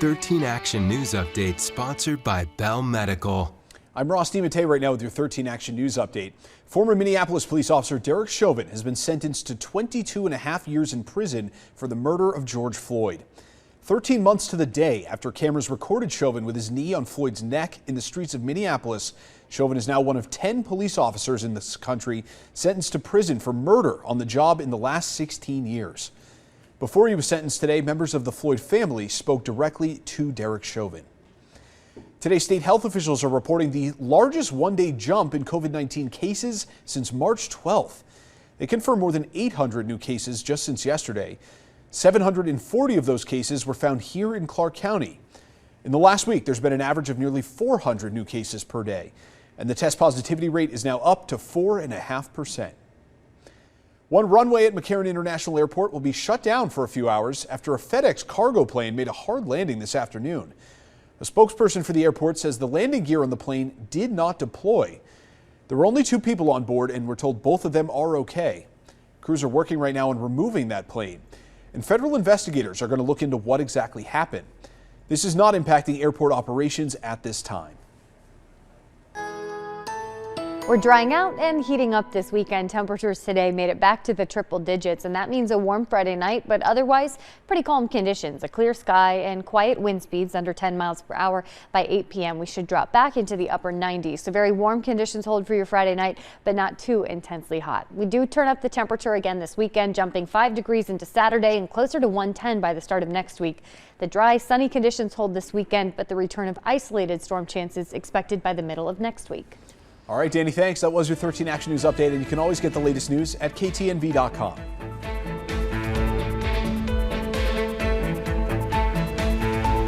13 Action News Update, sponsored by Bell Medical. I'm Ross DiMattei right now with your 13 Action News Update. Former Minneapolis police officer Derek Chauvin has been sentenced to 22.5 years in prison for the murder of George Floyd. 13 months to the day after cameras recorded Chauvin with his knee on Floyd's neck in the streets of Minneapolis, Chauvin is now one of 10 police officers in this country sentenced to prison for murder on the job in the last 16 years. Before he was sentenced today, members of the Floyd family spoke directly to Derek Chauvin. Today, state health officials are reporting the largest one-day jump in COVID-19 cases since March 12th. They confirmed more than 800 new cases just since yesterday. 740 of those cases were found here in Clark County. In the last week, there's been an average of nearly 400 new cases per day, and the test positivity rate is now up to 4.5%. One runway at McCarran International Airport will be shut down for a few hours after a FedEx cargo plane made a hard landing this afternoon. A spokesperson for the airport says the landing gear on the plane did not deploy. There were only 2 people on board, and we're told both of them are okay. Crews are working right now on removing that plane, and federal investigators are going to look into what exactly happened. This is not impacting airport operations at this time. We're drying out and heating up this weekend. Temperatures today made it back to the triple digits, and that means a warm Friday night, but otherwise pretty calm conditions. A clear sky and quiet wind speeds under 10 miles per hour. By 8 p.m. we should drop back into the upper 90s. So very warm conditions hold for your Friday night, but not too intensely hot. We do turn up the temperature again this weekend, jumping 5 degrees into Saturday and closer to 110 by the start of next week. The dry, sunny conditions hold this weekend, but the return of isolated storm chances expected by the middle of next week. All right, Danny, thanks. That was your 13 Action News Update, and you can always get the latest news at ktnv.com.